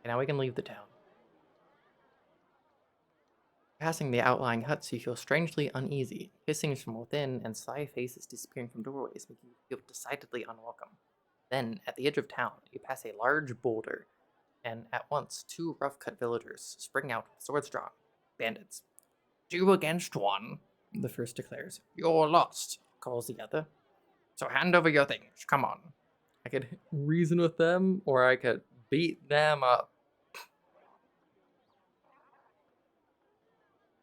And now we can leave the town. Passing the outlying huts, you feel strangely uneasy. Hissings from within and sly faces disappearing from doorways make you feel decidedly unwelcome. Then, at the edge of town, you pass a large boulder, and at once two rough-cut villagers spring out, swords drawn. Bandits. 2 against 1, the first declares. You're lost, calls the other. So hand over your things, come on. I could reason with them, or I could beat them up.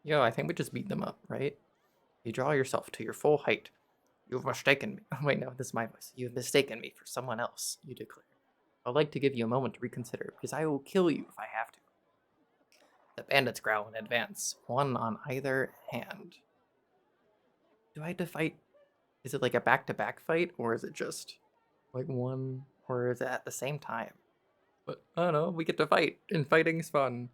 Yo, I think we just beat them up, right? You draw yourself to your full height. You've mistaken me. Oh, wait, no, this is my voice. You've mistaken me for someone else, you declare. I'd like to give you a moment to reconsider, because I will kill you if I have to. The bandits growl in advance, one on either hand. Do I have to fight? Is it like a back-to-back fight, or is it just like one, or is it at the same time? But I don't know, we get to fight, and fighting's fun.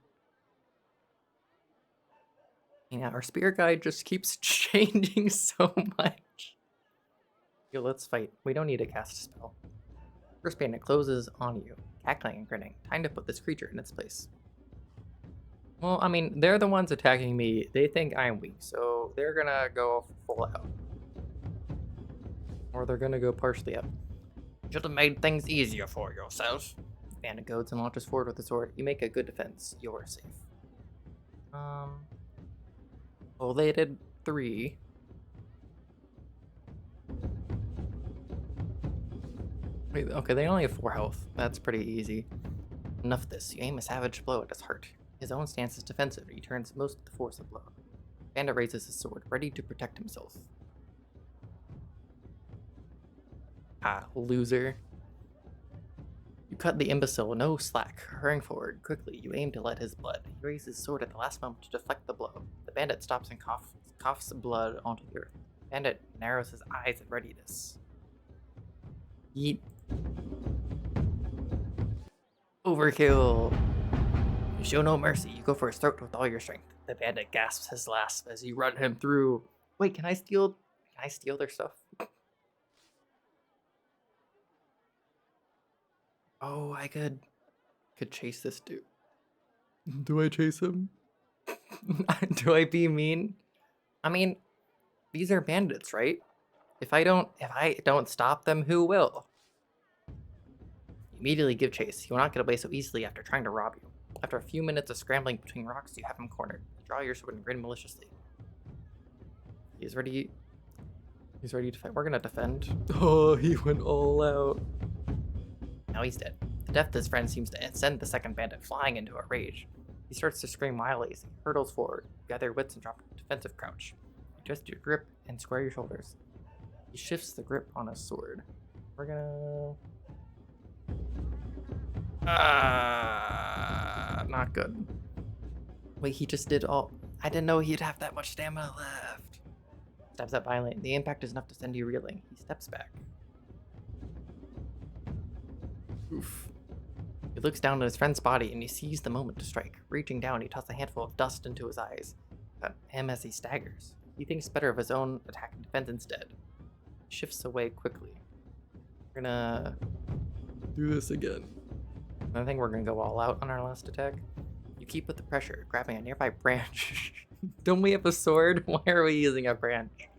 Yeah, our spirit guide just keeps changing so much. Yo, let's fight. We don't need to cast a spell. First bandit closes on you, cackling and grinning. Time to put this creature in its place. Well, I mean, they're the ones attacking me. They think I'm weak, so they're gonna go full out. Or they're gonna go partially out. Should have made things easier for yourself. Bandit goads and launches forward with the sword. You make a good defense. You're safe. Well, they did 3. Wait, okay, they only have 4 health. That's pretty easy. Enough of this. You aim a savage blow at his heart. His own stance is defensive. He turns most of the force of the blow. Bandit raises his sword, ready to protect himself. Ah, loser. You cut the imbecile no slack. Hurrying forward quickly, you aim to let his blood. He raises his sword at the last moment to deflect the blow. The bandit stops and coughs blood onto the earth. Bandit narrows his eyes in readiness. Yeet. Overkill. You show no mercy. You go for his throat with all your strength. The bandit gasps his last as you run him through. Wait, can I steal their stuff? Oh, I could chase this dude. Do I chase him? Do I be mean? I mean, these are bandits, right? If I don't stop them, who will? You immediately give chase. He will not get away so easily after trying to rob you. After a few minutes of scrambling between rocks, you have him cornered. You draw your sword and grin maliciously. He's ready to fight. We're gonna defend. Oh, he went all out. Now he's dead. The death of his friend seems to send the second bandit flying into a rage. He starts to scream wildly as he hurtles forward. You gather your wits and drop a defensive crouch. You adjust your grip and square your shoulders. He shifts the grip on his sword. We're gonna... not good. Wait, he just did all... I didn't know he'd have that much stamina left. Stabs up violently. The impact is enough to send you reeling. He steps back. Oof. He looks down at his friend's body and he sees the moment to strike. Reaching down, he tosses a handful of dust into his eyes. Cut him as he staggers. He thinks better of his own attack and defense instead. He shifts away quickly. We're gonna do this again. I think we're gonna go all out on our last attack. You keep with the pressure, grabbing a nearby branch. Don't we have a sword? Why are we using a branch?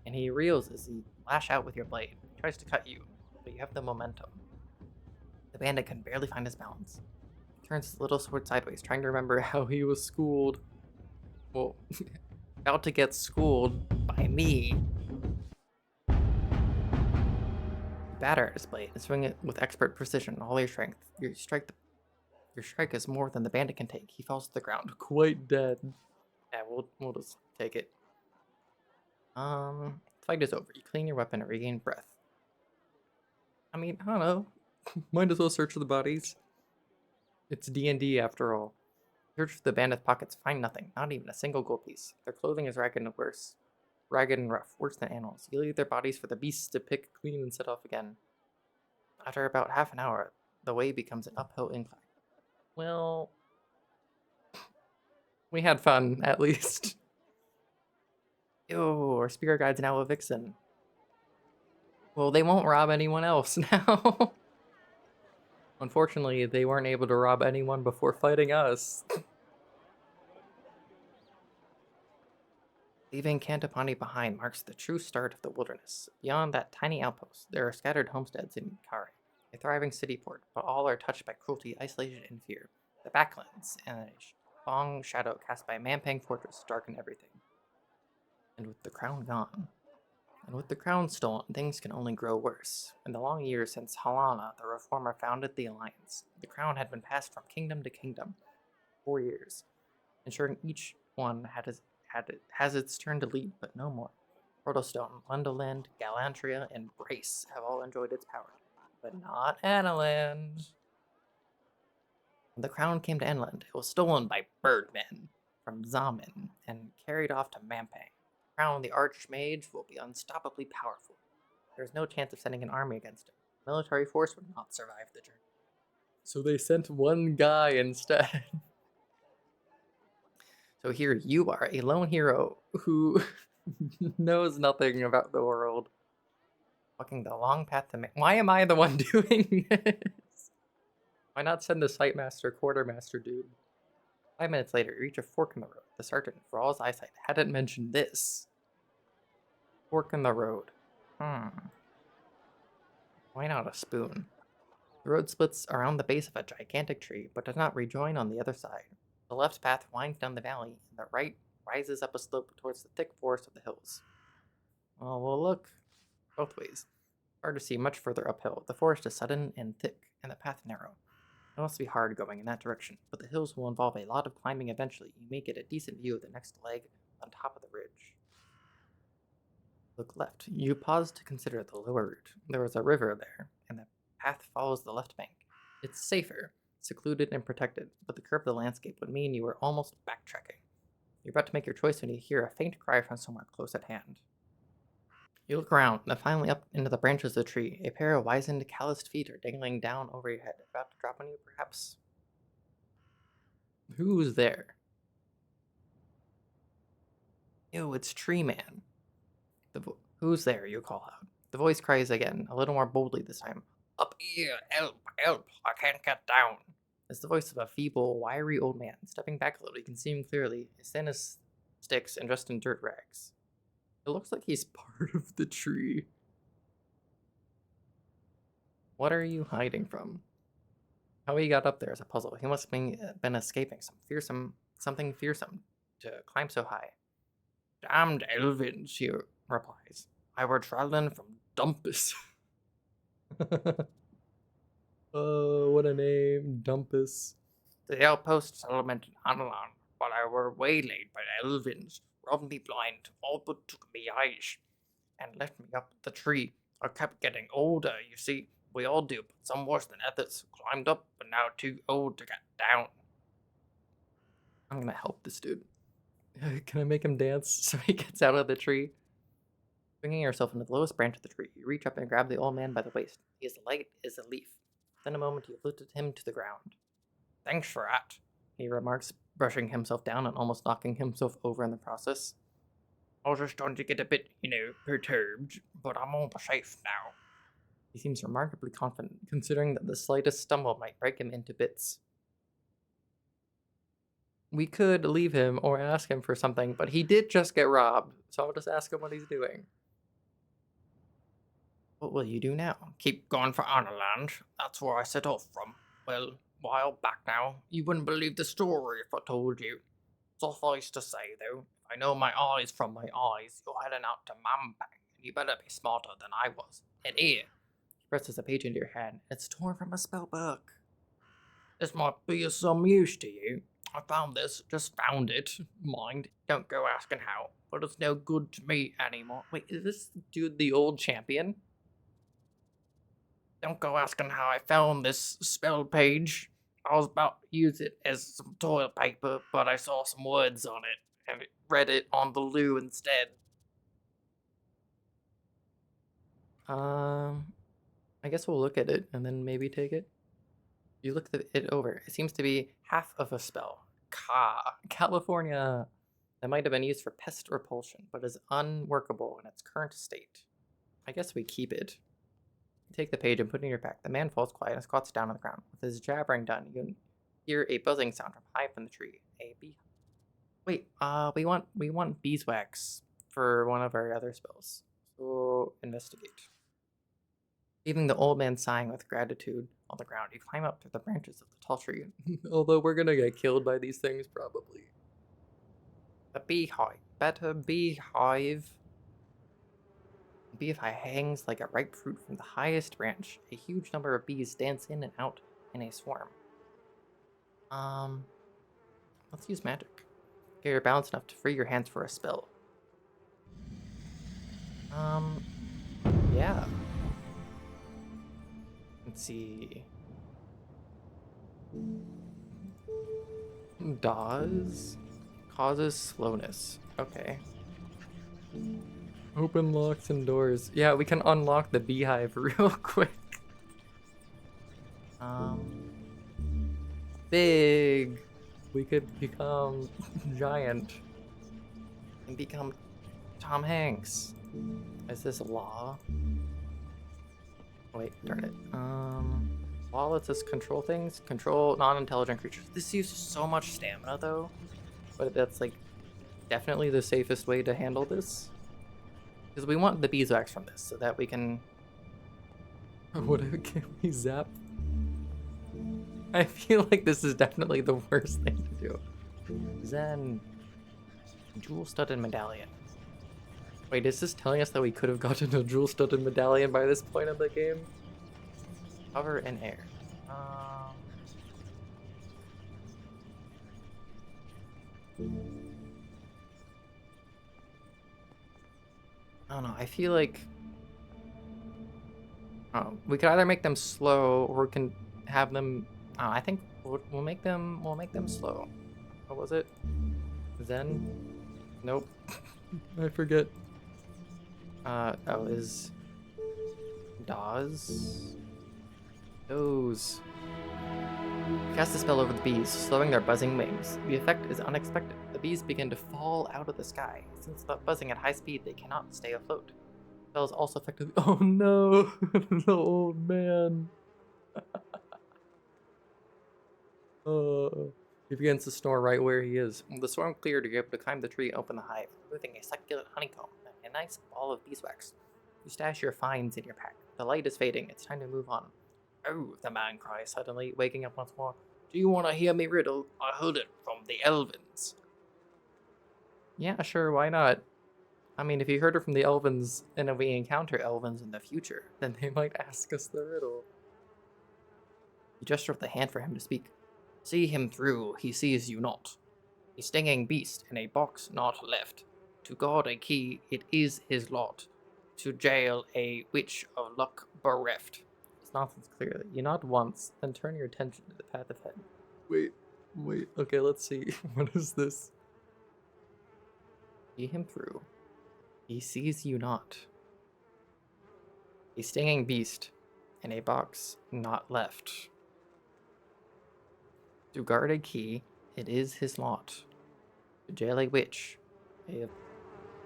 And he reels as he lash out with your blade. He tries to cut you, but you have the momentum. The bandit can barely find his balance. He turns his little sword sideways, trying to remember how he was schooled. Well, about to get schooled by me. You batter at his blade and swing it with expert precision, all your strength. Your strike is more than the bandit can take. He falls to the ground, quite dead. Yeah, we'll just take it. Fight is over. You clean your weapon and regain breath. I mean, I don't know. Might as well search the bodies. It's D&D after all. Search the bandit's pockets, find nothing, not even a single gold piece. Their clothing is ragged and rough, worse than animals. You leave their bodies for the beasts to pick, clean, and set off again. After about half an hour, the way becomes an uphill incline. Well, we had fun, at least. Ew, our spirit guide's now a vixen. Well, they won't rob anyone else now. Unfortunately, they weren't able to rob anyone before fighting us. Leaving Cantopani behind marks the true start of the wilderness. Beyond that tiny outpost, there are scattered homesteads in Kare, a thriving city port, but all are touched by cruelty, isolation, and fear. The backlands and a long shadow cast by Mampang Fortress darken everything. And with the crown gone, and with the crown stolen, things can only grow worse. In the long years since Halana, the reformer, founded the Alliance, the crown had been passed from kingdom to kingdom, 4 years, ensuring each one has its turn to lead, but no more. Protostone, Lundoland, Galantria, and Brace have all enjoyed its power, but not Analand. When the crown came to Enland, it was stolen by birdmen from Zaman and carried off to Mampang. The crown of the Archmage will be unstoppably powerful. There is no chance of sending an army against it. Military force would not survive the journey. So they sent one guy instead. So here you are, a lone hero who knows nothing about the world. Walking the long path to why am I the one doing this? Why not send the Sightmaster, Quartermaster dude? 5 minutes later, you reach a fork in the road. The sergeant, for all his eyesight, hadn't mentioned this. Fork in the road. Why not a spoon? The road splits around the base of a gigantic tree, but does not rejoin on the other side. The left path winds down the valley, and the right rises up a slope towards the thick forest of the hills. Well, look both ways. Hard to see much further uphill. The forest is sudden and thick, and the path narrow. It must be hard going in that direction, but the hills will involve a lot of climbing eventually. You may get a decent view of the next leg on top of the ridge. Look left. You pause to consider the lower route. There is a river there, and the path follows the left bank. It's safer, secluded and protected, but the curve of the landscape would mean you were almost backtracking. You're about to make your choice when you hear a faint cry from somewhere close at hand. You look around, and finally up into the branches of the tree. A pair of wizened, calloused feet are dangling down over your head, about to drop on you, perhaps. Who's there? Ew, it's Tree Man. Who's there, you call out. The voice cries again, a little more boldly this time. Up here, help, help, I can't get down. It's the voice of a feeble, wiry old man. Stepping back a little, you can see him clearly, as thin as sticks and dressed in dirt rags. It looks like he's part of the tree. What are you hiding from? How he got up there is a puzzle. He must have been escaping something fearsome to climb so high. Damned Elvins, she replies. I were traveling from Dumpus. Oh, what a name, Dumpus. The outpost settlement in Analan, but I were waylaid by the Elvins, robbed me blind, all but took me eyes, and left me up the tree. I kept getting older, you see. We all do, but some worse than others. Climbed up, but now too old to get down. I'm gonna help this dude. Can I make him dance so he gets out of the tree? Swinging yourself into the lowest branch of the tree, you reach up and grab the old man by the waist. He is light as a leaf. Within a moment, you have lifted him to the ground. Thanks for that, he remarks, brushing himself down and almost knocking himself over in the process. I was just starting to get a bit, perturbed, but I'm all safe now. He seems remarkably confident, considering that the slightest stumble might break him into bits. We could leave him or ask him for something, but he did just get robbed, so I'll just ask him what he's doing. What will you do now? Keep going for Analand. That's where I set off from. Well, a while back now. You wouldn't believe the story if I told you. Suffice to say, though, I know my eyes from my eyes. You're heading out to Mampang, and you better be smarter than I was. And here. He presses a page into your hand. It's torn from a spell book. This might be of some use to you. I found this, just found it. Mind, don't go asking how, but it's no good to me anymore. Wait, is this dude the old champion? Don't go asking how I found this spell page. I was about to use it as some toilet paper, but I saw some words on it, and read it on the loo instead. I guess we'll look at it, and then maybe take it. You look it over. It seems to be half of a spell. California. That might have been used for pest repulsion, but is unworkable in its current state. I guess we keep it. take the page and put it in your pack. The man falls quiet and squats down on the ground. With his jabbering done, you can hear a buzzing sound from high from the tree. A bee. Wait, we want beeswax for one of our other spells. So investigate. Leaving the old man sighing with gratitude on the ground, you climb up through the branches of the tall tree. Although we're gonna get killed by these things, probably. The beehive. Better beehive. The beehive hangs like a ripe fruit from the highest branch. A huge number of bees dance in and out in a swarm. Let's use magic. Get your balance enough to free your hands for a spell. Yeah. Let's see. Does causes slowness. Okay. Open locks and doors. Yeah, we can unlock the beehive real quick. Big. We could become giant. And become Tom Hanks. Is this a law? Wait, darn it. Law lets us control things. Control non-intelligent creatures. This uses so much stamina though. But that's like definitely the safest way to handle this. Because we want the beeswax from this so that we can... What can we zap? I feel like this is definitely the worst thing to do. Zen. Jewel-studded medallion. Wait, is this telling us that we could have gotten a jewel-studded medallion by this point of the game? Cover in air. I don't know. I feel like we could either make them slow or we can have them. I think we'll make them slow. What was it? Zen? Nope. I forget. Is Dawes? Those. Cast a spell over the bees, slowing their buzzing wings. The effect is unexpected. The bees begin to fall out of the sky. Since the buzzing at high speed, they cannot stay afloat. The spell is also effective. Oh no! The old man. He begins to snore right where he is. The storm cleared, you're able to climb the tree and open the hive, removing a succulent honeycomb and a nice ball of beeswax. You stash your finds in your pack. The light is fading. It's time to move on. Oh, the man cries suddenly, waking up once more. Do you want to hear me riddle? I heard it from the Elvins. Yeah, sure, why not? I mean, if you heard it from the Elvins and if we encounter Elvins in the future, then they might ask us the riddle. You gesture with the hand for him to speak. See him through, he sees you not. A stinging beast in a box not left. To guard a key, it is his lot. To jail a witch of luck bereft. It's nonsense clearly. You nod once, then turn your attention to the path ahead. Wait, okay, let's see. What is this? See him through. He sees you not. A stinging beast in a box not left. To guard a key, it is his lot. To jail a witch.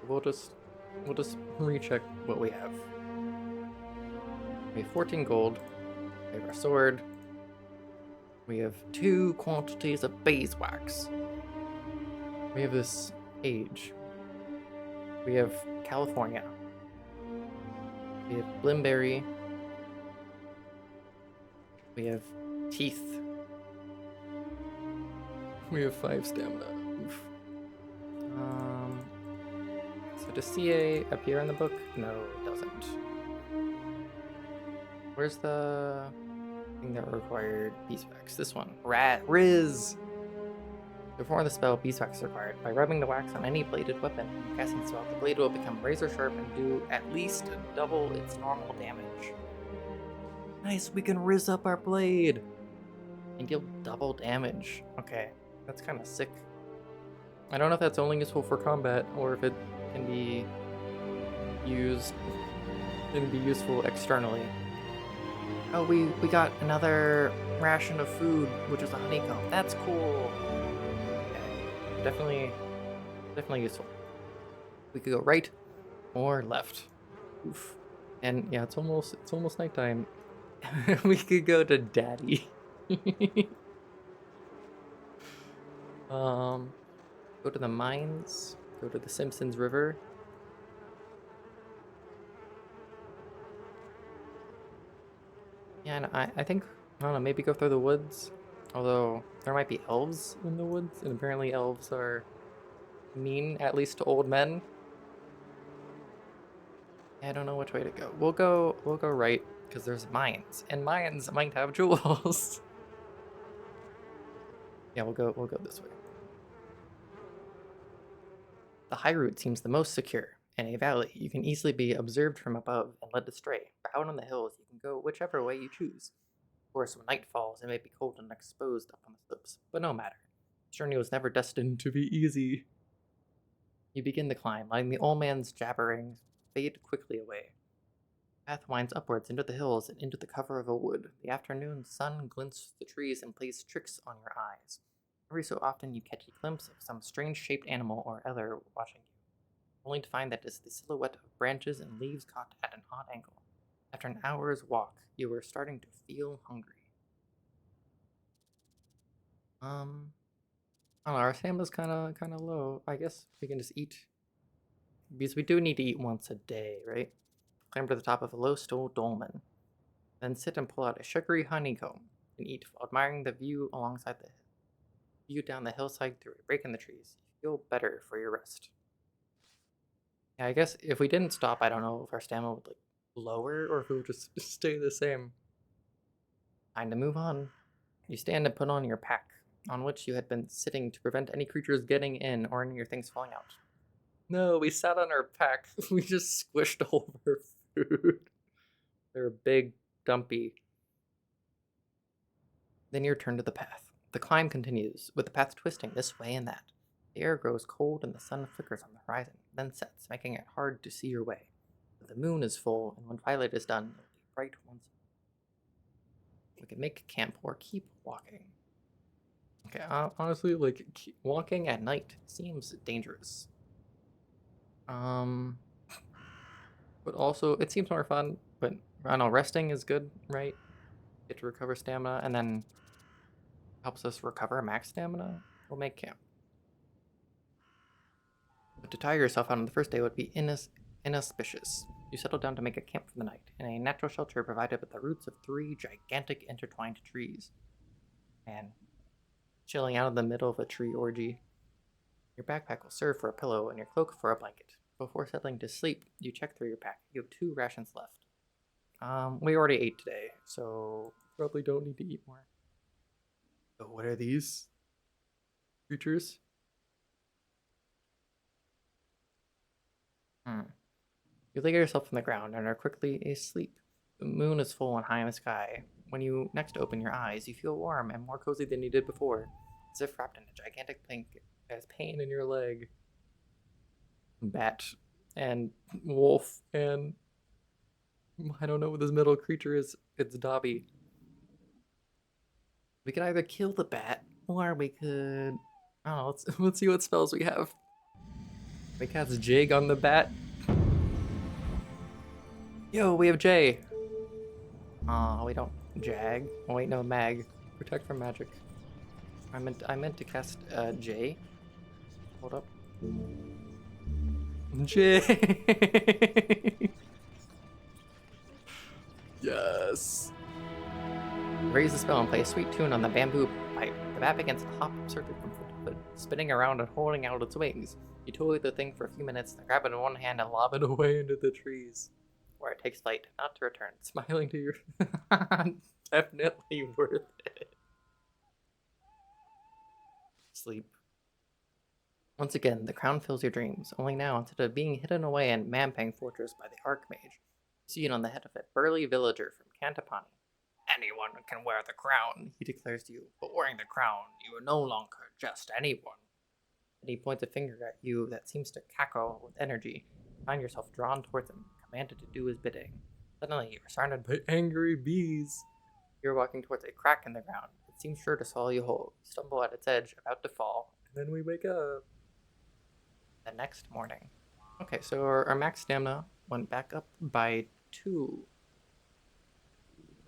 We'll just recheck what we have. We have 14 gold. We have our sword. We have 2 quantities of beeswax. We have this age. We have California. We have Blimberry. We have teeth. We have 5 stamina. Oof. So does CA appear in the book? No, it doesn't. Where's the thing that required beeswax? This one. Rizzed. Before the spell, beeswax is required. By rubbing the wax on any bladed weapon and casting the spell, the blade will become razor sharp and do at least double its normal damage. Nice, we can rizz up our blade and deal double damage. Okay, that's kind of sick. I don't know if that's only useful for combat or if it can be useful externally. Oh, we got another ration of food, which is a honeycomb. That's cool. Okay. Definitely useful. We could go right or left. Oof. And yeah, it's almost nighttime. We could go to Daddy. um, go to the mines. Go to the Simpsons River. Yeah, and I think I don't know. Maybe go through the woods. Although there might be elves in the woods, and apparently elves are mean, at least to old men. I don't know which way to go. We'll go right because there's mines, and mines might have jewels. Yeah, we'll go this way. The high route seems the most secure. In a valley, you can easily be observed from above and led astray. But out on the hills, you can go whichever way you choose. Of course, when night falls, it may be cold and exposed up on the slopes, but no matter. This journey was never destined to be easy. You begin the climb, letting the old man's jabberings fade quickly away. The path winds upwards into the hills and into the cover of a wood. The afternoon sun glints the trees and plays tricks on your eyes. Every so often you catch a glimpse of some strange shaped animal or other watching you, only to find that it is the silhouette of branches and leaves caught at an odd angle. After an hour's walk, you were starting to feel hungry. I don't know, our stamina's kinda low. I guess we can just eat because we do need to eat once a day, right? Climb to the top of a low stool dolmen. Then sit and pull out a sugary honeycomb and eat while admiring the view alongside the view down the hillside through a break in the trees. You feel better for your rest. Yeah, I guess if we didn't stop, I don't know if our stamina would like lower or if it would just stay the same. Time to move on. You stand and put on your pack, on which you had been sitting to prevent any creatures getting in or any of your things falling out. No, we sat on our pack. We just squished all of our food. They're big, dumpy. Then you return to the path. The climb continues, with the path twisting this way and that. The air grows cold and the sun flickers on the horizon, then sets, making it hard to see your way. But the moon is full, and when twilight is done, it will be bright once more. We can make camp or keep walking. Okay, honestly, like, walking at night seems dangerous. Um, but also, it seems more fun, but I don't know, resting is good, right? Get to recover stamina, and then helps us recover max stamina. We'll make camp. But to tire yourself out on the first day would be inauspicious. You settle down to make a camp for the night, in a natural shelter provided with the roots of three gigantic intertwined trees. Man, chilling out in the middle of a tree orgy. Your backpack will serve for a pillow and your cloak for a blanket. Before settling to sleep, you check through your pack. You have 2 rations left. We already ate today, so probably don't need to eat more. So what are these creatures? Hmm. You lay yourself on the ground and are quickly asleep. The moon is full and high in the sky. When you next open your eyes, you feel warm and more cozy than you did before, as if wrapped in a gigantic blanket that has pain in your leg. Bat and wolf and I don't know what this middle creature is. It's Dobby. We could either kill the bat or we could I don't know. Let's see what spells we have. We cast Jig on the bat. Yo, we have J. We don't Jag. Oh wait, no, Mag. Protect from magic. I meant to cast J. Hold up. J. Yes. Raise the spell and play a sweet tune on the bamboo pipe. The bat begins to hop absurdly from foot to foot, spinning around and holding out its wings. You toy the thing for a few minutes, then grab it in one hand and lob it away into the trees, where it takes flight, not to return, smiling to your. Definitely worth it. Sleep. Once again, the crown fills your dreams, only now, instead of being hidden away in Mampang Fortress by the Archmage, you see it on the head of a burly villager from Cantapani. Anyone can wear the crown, he declares to you, but wearing the crown, you are no longer just anyone. And he points a finger at you that seems to cackle with energy. You find yourself drawn towards him, commanded to do his bidding. Suddenly, you are surrounded by angry bees. You're walking towards a crack in the ground. It seems sure to swallow you whole. You stumble at its edge, about to fall, and then we wake up. The next morning. Okay, so our max stamina went back up by 2.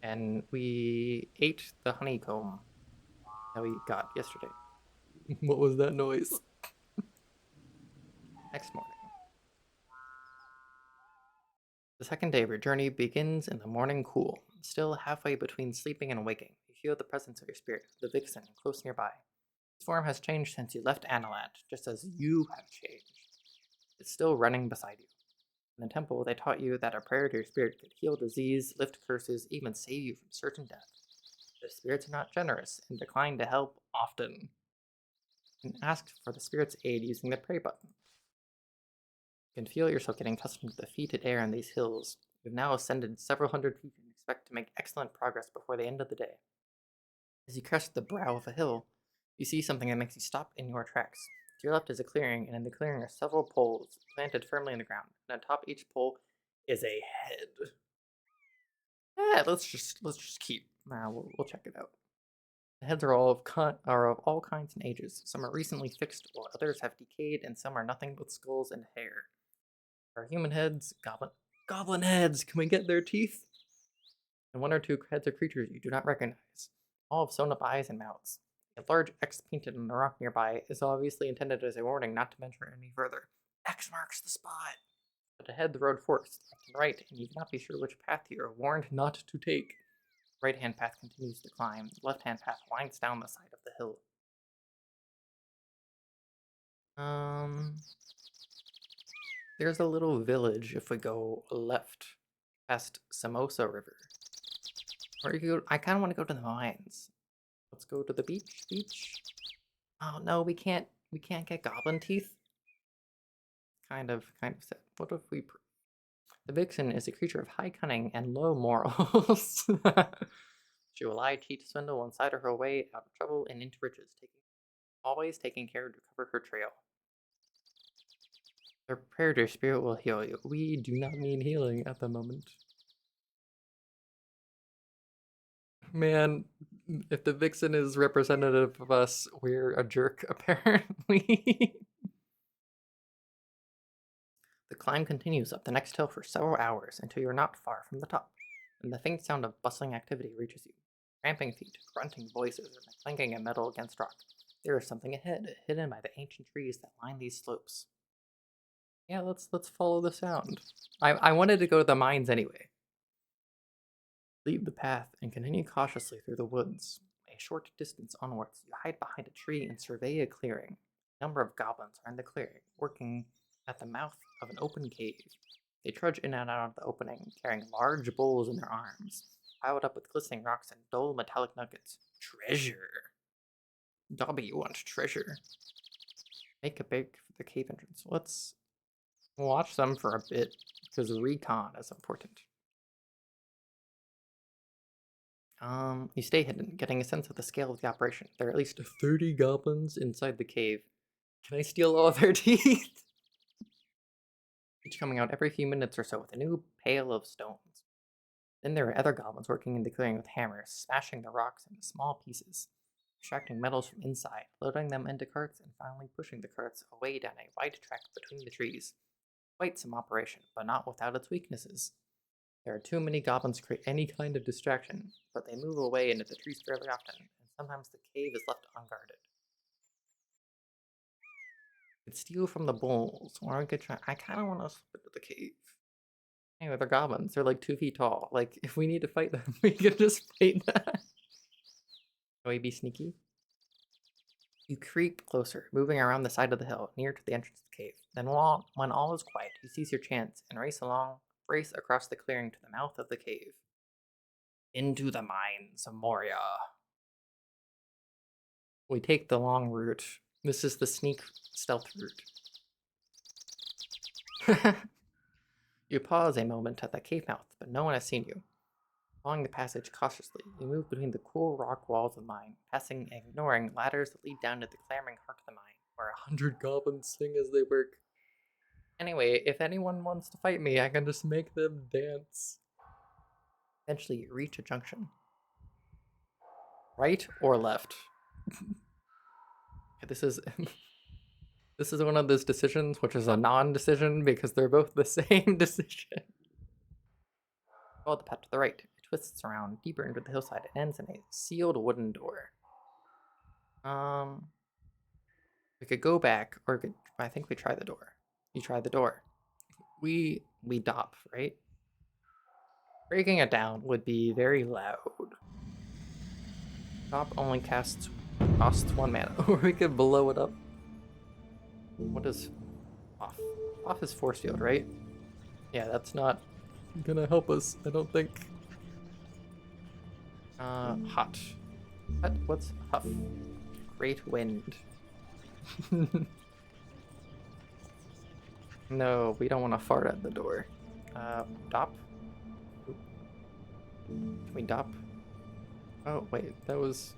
And we ate the honeycomb that we got yesterday. What was that noise? Next morning. The second day of your journey begins in the morning cool. Still halfway between sleeping and waking, you feel the presence of your spirit, the vixen, close nearby. Its form has changed since you left Analand, just as you have changed. It's still running beside you. In the temple, they taught you that a prayer to your spirit could heal disease, lift curses, even save you from certain death. The spirits are not generous and decline to help often. You can ask for the spirit's aid using the pray button. You can feel yourself getting accustomed to the fetid air in these hills. You've now ascended several hundred feet and expect to make excellent progress before the end of the day. As you crest the brow of a hill, you see something that makes you stop in your tracks. To your left is a clearing, and in the clearing are several poles planted firmly in the ground. And atop each pole is a head. Yeah, let's just keep. We'll check it out. The heads are of all kinds and ages. Some are recently fixed, while others have decayed, and some are nothing but skulls and hair. There are human heads, goblin heads. Can we get their teeth? And one or two heads of creatures you do not recognize, all have sewn up eyes and mouths. A large X painted on the rock nearby is obviously intended as a warning not to venture any further. X marks the spot. But ahead the road forks left and right, and you cannot be sure which path you are warned not to take. The right-hand path continues to climb. The left-hand path winds down the side of the hill. There's a little village if we go left past Samosa River. Or you go, I kind of want to go to the mines. Let's go to the beach. Oh no, we can't get goblin teeth. Kind of sad. What if we? The vixen is a creature of high cunning and low morals. She will lie, cheat, swindle, and cider her way out of trouble and into riches, always taking care to cover her trail. Her prayer to your spirit will heal you. We do not mean healing at the moment. Man, if the vixen is representative of us, we're a jerk, apparently. The climb continues up the next hill for several hours until you're not far from the top, and the faint sound of bustling activity reaches you. Tramping feet, grunting voices, and the clanking of metal against rock. There is something ahead, hidden by the ancient trees that line these slopes. Yeah, let's follow the sound. I wanted to go to the mines anyway. Leave the path and continue cautiously through the woods. A short distance onwards, you hide behind a tree and survey a clearing. A number of goblins are in the clearing, working at the mouth of an open cave. They trudge in and out of the opening, carrying large bowls in their arms, piled up with glistening rocks and dull metallic nuggets. Treasure! Dobby, you want treasure? Make a break for the cave entrance. Let's watch them for a bit, because recon is important. You stay hidden, getting a sense of the scale of the operation. There are at least 30 goblins inside the cave. Can I steal all their teeth? Each coming out every few minutes or so with a new pail of stones. Then there are other goblins working in the clearing with hammers, smashing the rocks into small pieces, extracting metals from inside, loading them into carts, and finally pushing the carts away down a wide track between the trees. Quite some operation, but not without its weaknesses. There are too many goblins to create any kind of distraction, but they move away into the trees fairly often, and sometimes the cave is left unguarded. We could steal from the bowls, or we could try. I kind of want to slip into the cave. Anyway, they're goblins. They're like 2 feet tall. Like, if we need to fight them, we can just fight them. Can we be sneaky? You creep closer, moving around the side of the hill, near to the entrance of the cave. Then, when all is quiet, you seize your chance and race across the clearing to the mouth of the cave. Into the mines of Moria. We take the long route. This is the sneak stealth route. You pause a moment at the cave mouth, but no one has seen you. Following the passage cautiously, you move between the cool rock walls of the mine, passing and ignoring ladders that lead down to the clamoring heart of the mine, where 100 goblins sing as they work. Anyway, if anyone wants to fight me, I can just make them dance. Eventually, you reach a junction. Right or left? This is one of those decisions which is a non-decision because they're both the same decision. Follow the path to the right. It twists around deeper into the hillside and ends in a sealed wooden door. We could go back, or I think we try the door. You try the door. We dop, right? Breaking it down would be very loud. Dop only costs 1 mana, or we could blow it up. What is off? Off is force field, right? Yeah, that's not gonna help us, I don't think. Hot. What's huff? Great wind. No, we don't want to fart at the door. Dop? Can we dop? Oh, wait, that was...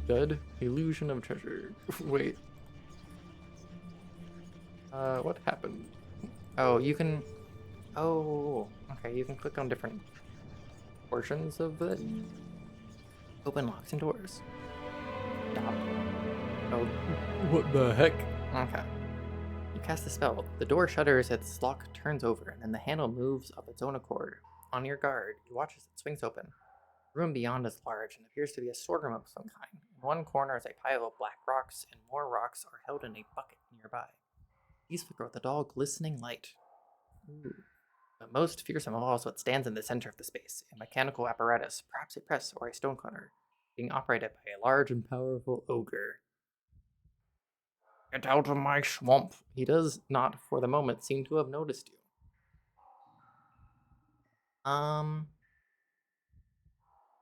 Good? Illusion of treasure. Wait. What happened? Oh, you can... Oh, okay, you can click on different portions of it. Open locks and doors. Dop. Oh, what the heck? Okay. You cast the spell. The door shudders, its lock turns over, and then the handle moves of its own accord. On your guard, you watch as it swings open. The room beyond is large and appears to be a storeroom of some kind. In one corner is a pile of black rocks, and more rocks are held in a bucket nearby. These flicker with a dull, glistening light. Ooh. The most fearsome of all is what stands in the center of the space, a mechanical apparatus, perhaps a press or a stone cutter, being operated by a large and powerful ogre. Get out of my swamp. He does not, for the moment, seem to have noticed you.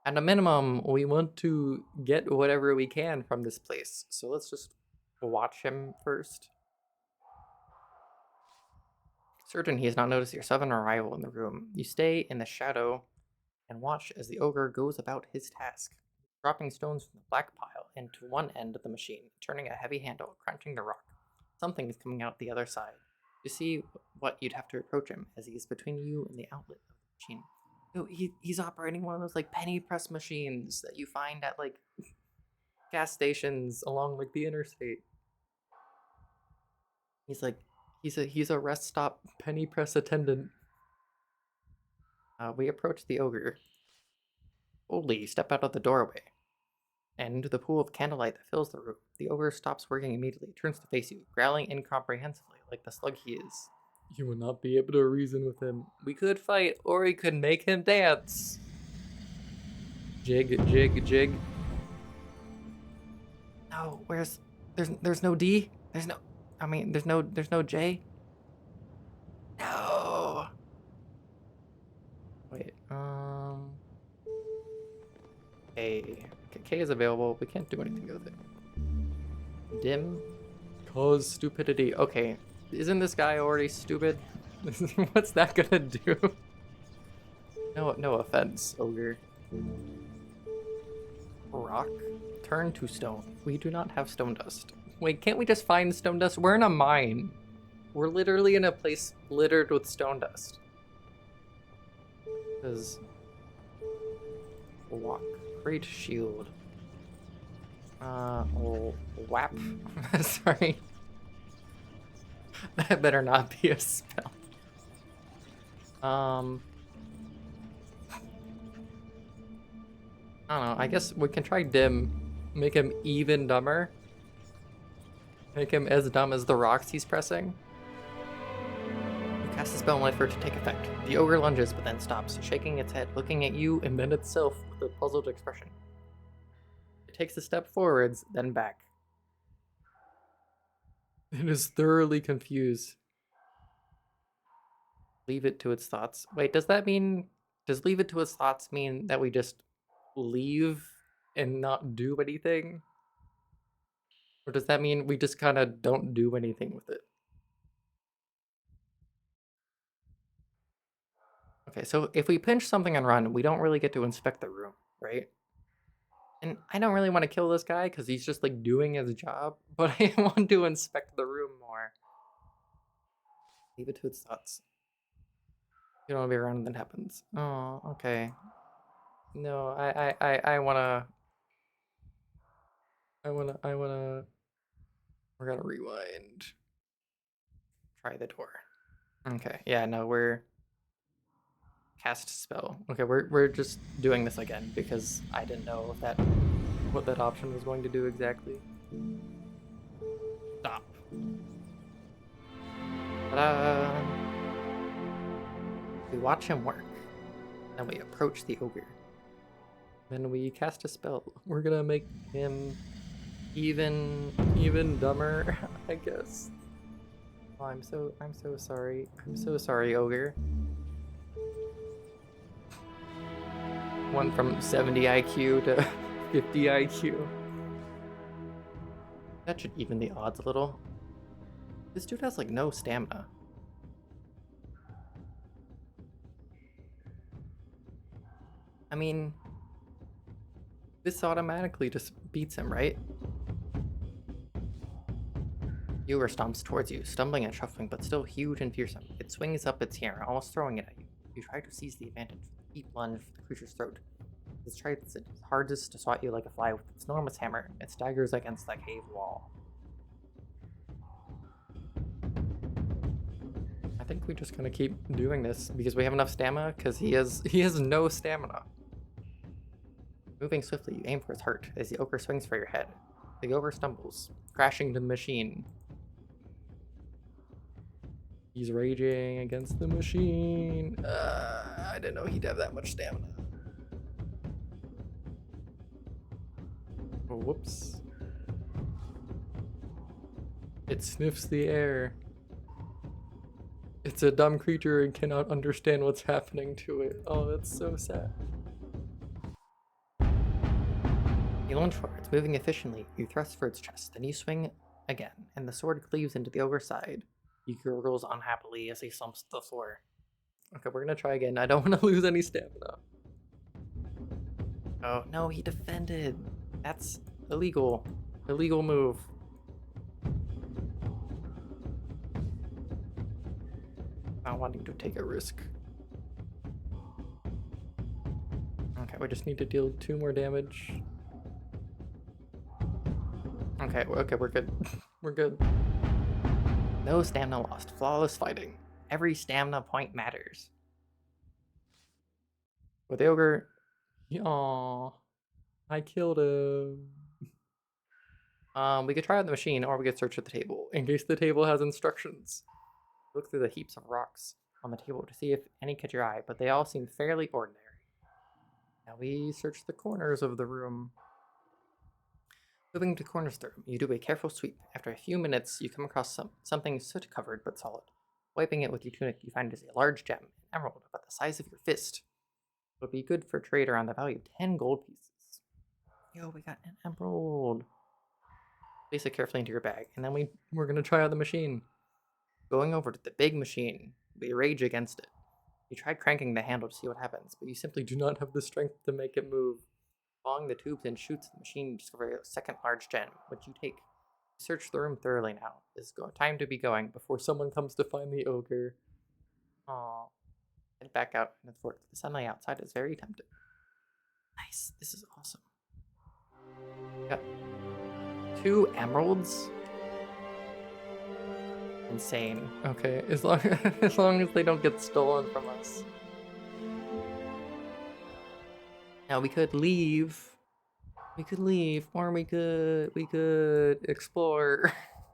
At a minimum, we want to get whatever we can from this place. So let's just watch him first. Certain he has not noticed your sudden arrival in the room. You stay in the shadow and watch as the ogre goes about his task, dropping stones from the black pile into one end of the machine, turning a heavy handle, crunching the rock. Something is coming out the other side. You see what you'd have to approach him, as he is between you and the outlet of the machine. No, he's operating one of those like penny press machines that you find at like gas stations along like the interstate. He's like he's a rest stop penny press attendant. We approach the ogre. Boldly, you step out of the doorway and into the pool of candlelight that fills the room. The ogre stops working immediately, turns to face you, growling incomprehensibly like the slug he is. You will not be able to reason with him. We could fight, or we could make him dance. Jig, jig, jig. No, there's no D? There's no J? No! Wait, K. K is available. We can't do anything with it. Dim? Cause stupidity. Okay, isn't this guy already stupid? What's that gonna do? No offense, ogre. Rock? Turn to stone. We do not have stone dust. Wait, can't we just find stone dust? We're in a mine. We're literally in a place littered with stone dust. Because... Walk. Great shield. Whap. Sorry. That better not be a spell. I don't know. I guess we can try dim. Make him even dumber. Make him as dumb as the rocks he's pressing. You cast a spell and wait for it to take effect. The ogre lunges, but then stops, shaking its head, looking at you and then itself with a puzzled expression. It takes a step forwards, then back. It is thoroughly confused. Leave it to its thoughts. Wait, does that mean... Does leave it to its thoughts mean that we just leave and not do anything? Or does that mean we just kind of don't do anything with it? Okay, so if we pinch something and run, we don't really get to inspect the room, right? And I don't really want to kill this guy because he's just like doing his job, but I want to inspect the room more. Leave it to its thoughts. You don't want to be around when that happens. Oh, okay. No, I wanna... We're gonna rewind. Try the door. Okay, yeah, no, we're Cast spell. Okay, we're just doing this again because I didn't know if what that option was going to do exactly. Stop. Ta-da! We watch him work. Then we approach the ogre. Then we cast a spell. We're gonna make him even dumber, I guess. Oh, I'm so sorry. I'm so sorry, ogre. Went from 70 IQ to 50 IQ. That should even the odds a little. This dude has like no stamina. I mean, this automatically just beats him, right? The ogre stomps towards you, stumbling and shuffling, but still huge and fearsome. It swings up its hammer, almost throwing it at you. You try to seize the advantage with a deep lunge for the creature's throat. It tries its hardest to swat you like a fly with its enormous hammer. It staggers against the cave wall. I think we just gonna keep doing this because we have enough stamina, because he has no stamina. Moving swiftly, you aim for his heart as the ogre swings for your head. The ogre stumbles, crashing to the machine. He's raging against the machine. I didn't know he'd have that much stamina. Oh, whoops. It sniffs the air. It's a dumb creature and cannot understand what's happening to it. Oh, that's so sad. You lunge for it. It's moving efficiently. You thrust for its chest, then you swing again, and the sword cleaves into the ogre's side. He gurgles unhappily as he slumps to the floor. Okay, we're gonna try again. I don't want to lose any stamina. Oh, no, he defended. That's illegal. Illegal move. Not wanting to take a risk. Okay, we just need to deal 2 more damage. Okay, we're good. We're good. No stamina lost. Flawless fighting. Every stamina point matters. With the ogre... Aww. I killed him. We could try out the machine, or we could search at the table, in case the table has instructions. Look through the heaps of rocks on the table to see if any catch your eye, but they all seem fairly ordinary. Now we search the corners of the room. Moving to corners of the room, you do a careful sweep. After a few minutes, you come across something soot-covered but solid. Wiping it with your tunic, you find it is a large gem, an emerald about the size of your fist. It would be good for trade around the value of 10 gold pieces. Yo, we got an emerald. Place it carefully into your bag, and then we're gonna try out the machine. Going over to the big machine, we rage against it. You try cranking the handle to see what happens, but you simply do not have the strength to make it move. Following the tubes and chutes of the machine, you discover a second large gem, which you take. Search the room thoroughly now. It's time to be going before someone comes to find the ogre. Aww. Head back out into the fort. The sunlight outside is very tempting. Nice. This is awesome. Got 2 emeralds. Insane. Okay, as long as they don't get stolen from us. Now we could leave. We could leave, or we could explore.